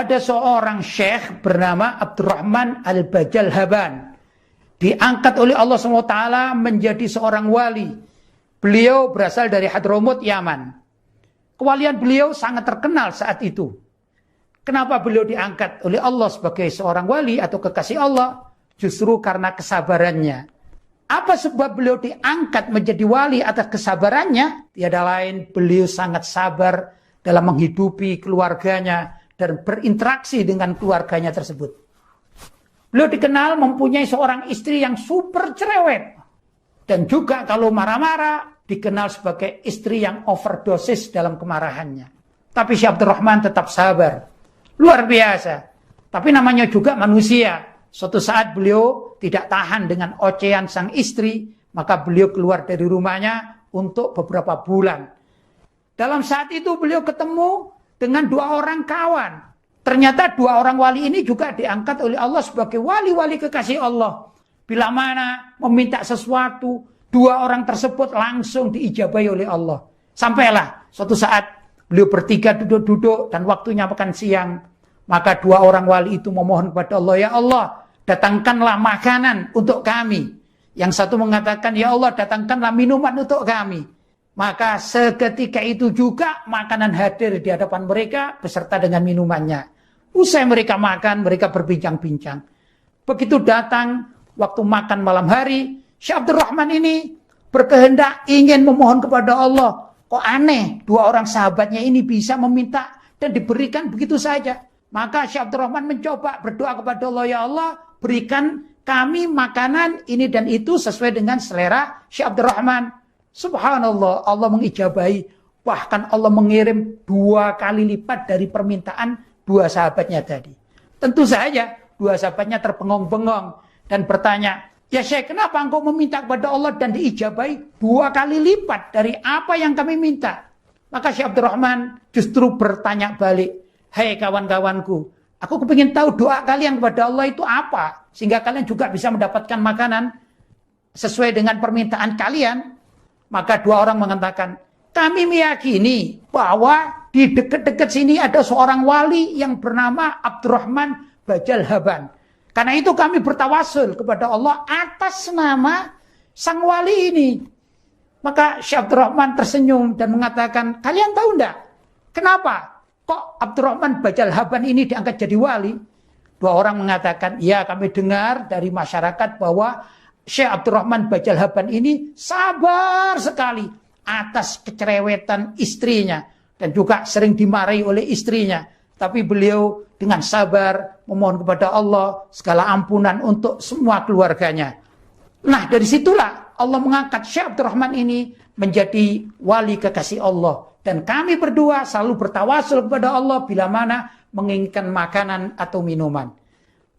ada seorang syekh bernama Abdurrahman Al-Bajalhaban. Diangkat oleh Allah SWT menjadi seorang wali. Beliau berasal dari Hadramut, Yaman. Kewalian beliau sangat terkenal saat itu. Kenapa beliau diangkat oleh Allah sebagai seorang wali atau kekasih Allah? Justru karena kesabarannya. Apa sebab beliau diangkat menjadi wali atas kesabarannya? Tiada lain, beliau sangat sabar dalam menghidupi keluarganya dan berinteraksi dengan keluarganya tersebut. Beliau dikenal mempunyai seorang istri yang super cerewet. Dan juga kalau marah-marah, dikenal sebagai istri yang overdosis dalam kemarahannya. Tapi Syekh Abdurrahman tetap sabar. Luar biasa. Tapi namanya juga manusia. Suatu saat beliau tidak tahan dengan ocehan sang istri, maka beliau keluar dari rumahnya untuk beberapa bulan. Dalam saat itu beliau ketemu dengan dua orang kawan. Ternyata dua orang wali ini juga diangkat oleh Allah sebagai wali-wali kekasih Allah. Bila mana meminta sesuatu, dua orang tersebut langsung diijabahi oleh Allah. Sampailah suatu saat beliau bertiga duduk-duduk dan waktunya makan siang. Maka dua orang wali itu memohon kepada Allah, ya Allah, datangkanlah makanan untuk kami. Yang satu mengatakan, ya Allah, datangkanlah minuman untuk kami. Maka seketika itu juga makanan hadir di hadapan mereka beserta dengan minumannya. Usai mereka makan, mereka berbincang-bincang. Begitu datang waktu makan malam hari, Syekh Abdurrahman ini berkehendak ingin memohon kepada Allah. Kok aneh, dua orang sahabatnya ini bisa meminta dan diberikan begitu saja. Maka Syekh Abdurrahman mencoba berdoa kepada Allah, ya Allah, berikan kami makanan ini dan itu sesuai dengan selera Syekh Abdurrahman. Subhanallah, Allah mengijabahi. Bahkan Allah mengirim 2 kali lipat dari permintaan dua sahabatnya tadi. Tentu saja dua sahabatnya terpengong-bengong dan bertanya, ya Syekh, kenapa engkau meminta kepada Allah dan diijabahi 2 kali lipat dari apa yang kami minta? Maka Syekh Abdurrahman justru bertanya balik, hei kawan-kawanku, aku kepingin tahu doa kalian kepada Allah itu apa, sehingga kalian juga bisa mendapatkan makanan sesuai dengan permintaan kalian. Maka dua orang mengatakan, kami meyakini bahwa di dekat-dekat sini ada seorang wali yang bernama Abdurrahman Bajalhaban. Karena itu kami bertawasul kepada Allah atas nama sang wali ini. Maka Syekh Abdurrahman tersenyum dan mengatakan, kalian tahu enggak? Kenapa? Kok Abdurrahman Bajalhaban ini diangkat jadi wali? Dua orang mengatakan, ya kami dengar dari masyarakat bahwa Syekh Abdurrahman Bajalhaban ini sabar sekali atas kecerewetan istrinya. Dan juga sering dimarahi oleh istrinya. Tapi beliau dengan sabar memohon kepada Allah segala ampunan untuk semua keluarganya. Nah dari situlah Allah mengangkat Syekh Abdurrahman ini menjadi wali kekasih Allah. Dan kami berdua selalu bertawasul kepada Allah bila mana menginginkan makanan atau minuman.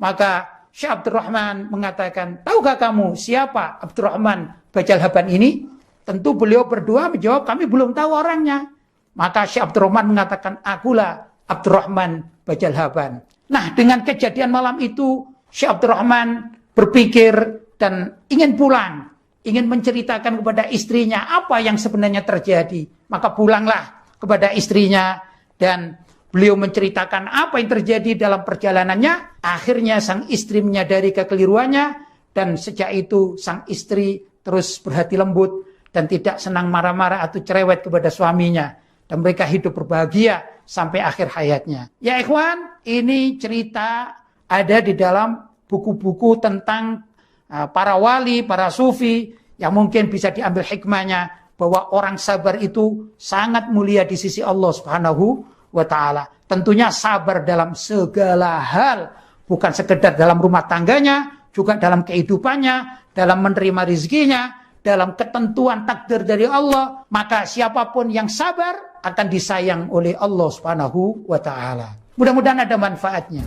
Maka Syekh Abdurrahman mengatakan, tahukah kamu siapa Abdurrahman Bajalhaban ini? Tentu beliau berdua menjawab, kami belum tahu orangnya. Maka Syekh Abdurrahman mengatakan, akulah Abdurrahman Bajalhaban. Nah dengan kejadian malam itu, Syekh Abdurrahman berpikir dan ingin pulang. Ingin menceritakan kepada istrinya apa yang sebenarnya terjadi. Maka pulanglah kepada istrinya dan beliau menceritakan apa yang terjadi dalam perjalanannya. Akhirnya sang istri menyadari kekeliruannya dan sejak itu sang istri terus berhati lembut dan tidak senang marah-marah atau cerewet kepada suaminya. Dan mereka hidup berbahagia sampai akhir hayatnya. Ya ikhwan, ini cerita ada di dalam buku-buku tentang para wali, para sufi, yang mungkin bisa diambil hikmahnya bahwa orang sabar itu sangat mulia di sisi Allah Subhanahu wa Ta'ala. Tentunya sabar dalam segala hal, bukan sekedar dalam rumah tangganya, juga dalam kehidupannya, dalam menerima rezekinya, dalam ketentuan takdir dari Allah. Maka siapapun yang sabar akan disayang oleh Allah Subhanahu wa Ta'ala. Mudah-mudahan ada manfaatnya.